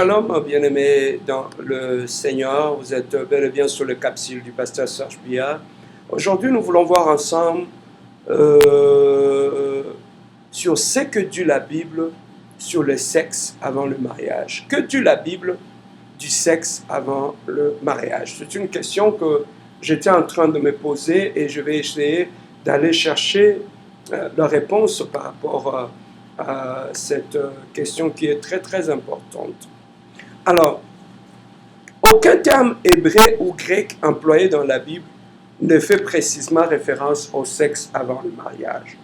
Shalom, bien-aimés dans le Seigneur. Vous êtes bel et bien sur le capsule du pasteur Serge Biard. Aujourd'hui, nous voulons voir ensemble sur ce que dit la Bible sur le sexe avant le mariage. Que dit la Bible du sexe avant le mariage? C'est une question que j'étais en train de me poser et je vais essayer d'aller chercher la réponse par rapport à cette question qui est très très importante. Alors, aucun terme hébreu ou grec employé dans la Bible ne fait précisément référence au sexe avant le mariage.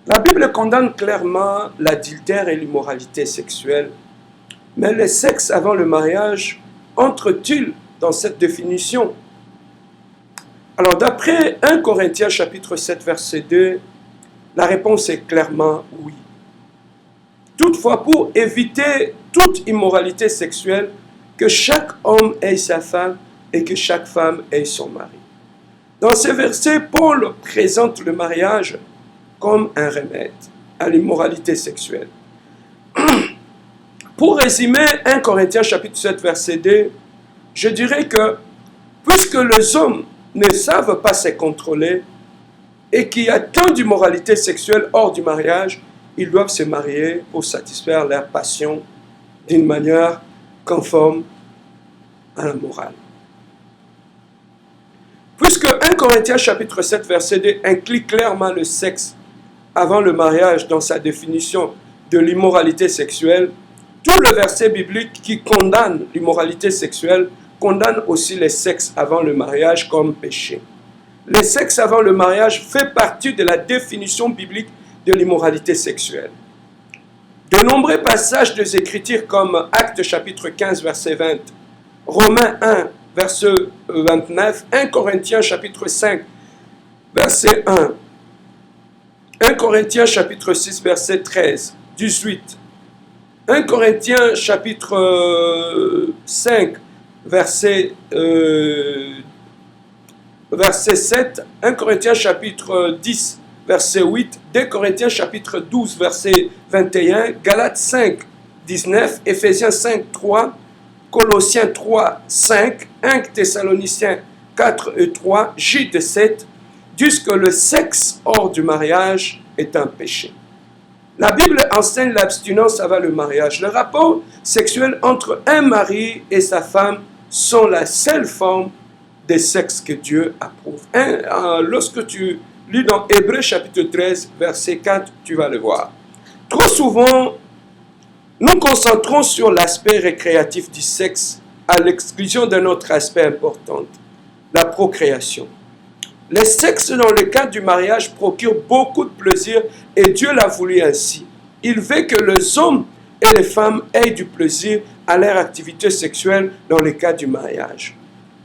La Bible condamne clairement l'adultère et l'immoralité sexuelle, mais le sexe avant le mariage entre-t-il dans cette définition? Alors, d'après 1 Corinthiens chapitre 7, verset 2, la réponse est clairement oui. Toutefois, pour éviter toute immoralité sexuelle, que chaque homme ait sa femme et que chaque femme ait son mari. Dans ce verset, Paul présente le mariage comme un remède à l'immoralité sexuelle. Pour résumer 1 Corinthiens chapitre 7, verset 2, je dirais que puisque les hommes ne savent pas se contrôler et qu'il y a tant d'immoralité sexuelle hors du mariage, ils doivent se marier pour satisfaire leur passion d'une manière conforme à la morale. Puisque 1 Corinthiens chapitre 7 verset 2 inclut clairement le sexe avant le mariage dans sa définition de l'immoralité sexuelle, tout le verset biblique qui condamne l'immoralité sexuelle condamne aussi le sexe avant le mariage comme péché. Le sexe avant le mariage fait partie de la définition biblique de l'immoralité sexuelle. De nombreux passages des Écritures comme Actes chapitre 15 verset 20, Romains 1 verset 29, 1 Corinthiens chapitre 5 verset 1, 1 Corinthiens chapitre 6 verset 13, 18, 1 Corinthiens chapitre 5 verset 7, 1 Corinthiens chapitre 10 verset 8, 2 Corinthiens chapitre 12 verset 21, Galates 5 19, Éphésiens 5 3, Colossiens 3 5, 1 Thessaloniciens 4 et 3, Jude 7, disent que le sexe hors du mariage est un péché. La Bible enseigne l'abstinence avant le mariage. Le rapport sexuel entre un mari et sa femme sont la seule forme de sexe que Dieu approuve. Lorsque tu lis dans Hébreux chapitre 13, verset 4, tu vas le voir. Trop souvent, nous concentrons sur l'aspect récréatif du sexe à l'exclusion d'un autre aspect important, la procréation. Le sexe dans le cadre du mariage procure beaucoup de plaisir et Dieu l'a voulu ainsi. Il veut que les hommes et les femmes aient du plaisir à leur activité sexuelle dans le cadre du mariage.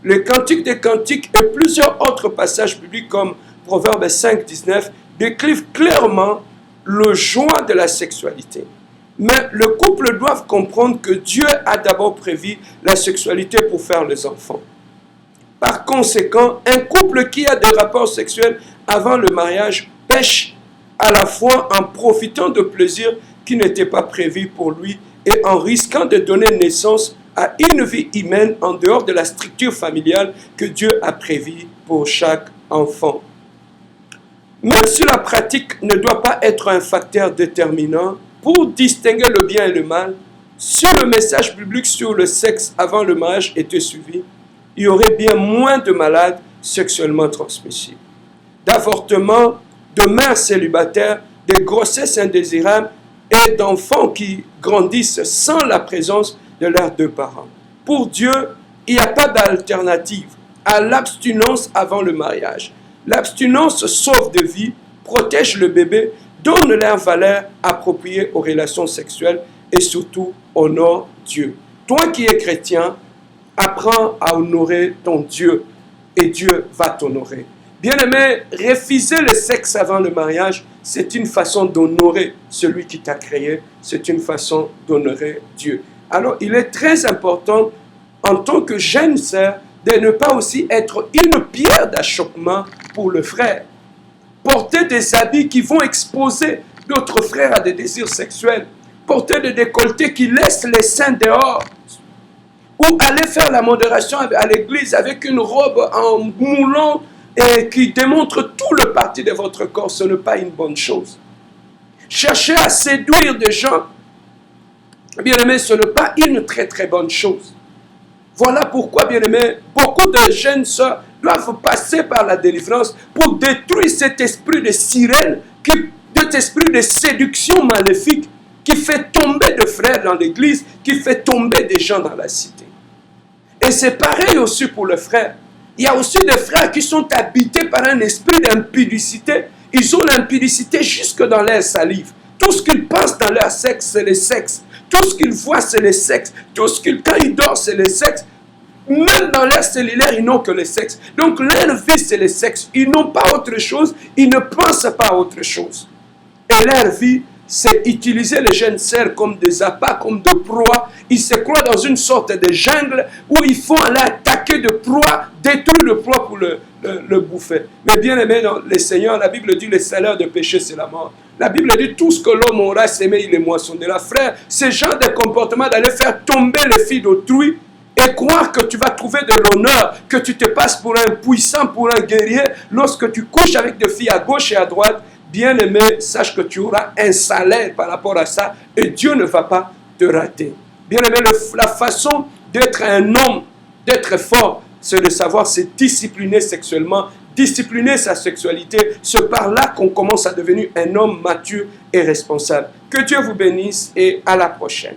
Le Cantique des Cantiques et plusieurs autres passages bibliques comme Proverbe 5, 19 décrivent clairement le joie de la sexualité. Mais le couple doit comprendre que Dieu a d'abord prévu la sexualité pour faire les enfants. Par conséquent, un couple qui a des rapports sexuels avant le mariage pêche à la fois en profitant de plaisirs qui n'étaient pas prévus pour lui et en risquant de donner naissance à une vie humaine en dehors de la structure familiale que Dieu a prévue pour chaque enfant. Même si la pratique ne doit pas être un facteur déterminant pour distinguer le bien et le mal, si le message biblique sur le sexe avant le mariage était suivi, il y aurait bien moins de malades sexuellement transmissibles, d'avortements, de mères célibataires, de grossesses indésirables et d'enfants qui grandissent sans la présence de leurs deux parents. Pour Dieu, il n'y a pas d'alternative à l'abstinence avant le mariage. L'abstinence sauve de vie, protège le bébé, donne leur valeur appropriée aux relations sexuelles et surtout honore Dieu. Toi qui es chrétien, apprends à honorer ton Dieu et Dieu va t'honorer. Bien-aimé, refuser le sexe avant le mariage, c'est une façon d'honorer celui qui t'a créé, c'est une façon d'honorer Dieu. Alors, il est très important, en tant que jeune sœur, de ne pas aussi être une pierre d'achoppement pour le frère. Porter des habits qui vont exposer notre frère à des désirs sexuels. porter des décolletés qui laissent les seins dehors, ou aller faire la modération à l'église avec une robe en moulon et qui démontre tout le parti de votre corps, ce n'est pas une bonne chose. Chercher à séduire des gens, bien-aimés, ce n'est pas une très très bonne chose. Voilà pourquoi, bien-aimés, beaucoup de jeunes sœurs doivent passer par la délivrance pour détruire cet esprit de sirène, cet esprit de séduction maléfique qui fait tomber des frères dans l'église, qui fait tomber des gens dans la cité. Et c'est pareil aussi pour les frères. Il y a aussi des frères qui sont habités par un esprit d'impudicité. Ils ont l'impudicité jusque dans leur salive. Tout ce qu'ils pensent dans leur sexe, c'est le sexe. Tout ce qu'ils voient, c'est le sexe. Tout ce qu'ils, quand ils dorment, c'est le sexe. Même dans leur cellulaire, ils n'ont que le sexe. Donc leur vie, c'est le sexe. Ils n'ont pas autre chose. Ils ne pensent pas à autre chose. Et leur vie, c'est utiliser les jeunes sœurs comme des appâts, comme de proies. Ils se croient dans une sorte de jungle où il faut aller attaquer de proies, détruire le proie pour le bouffer. Mais bien aimé dans le Seigneur, la Bible dit le salaire de péché, c'est la mort. La Bible dit tout ce que l'homme aura semé, il est moissonnera. Frère, ce genre de comportement d'aller faire tomber les filles d'autrui et croire que tu vas trouver de l'honneur, que tu te passes pour un puissant, pour un guerrier, lorsque tu couches avec des filles à gauche et à droite, bien-aimé, sache que tu auras un salaire par rapport à ça et Dieu ne va pas te rater. Bien-aimé, la façon d'être un homme, d'être fort, c'est de savoir se discipliner sexuellement, discipliner sa sexualité. C'est par là qu'on commence à devenir un homme mature et responsable. Que Dieu vous bénisse et à la prochaine.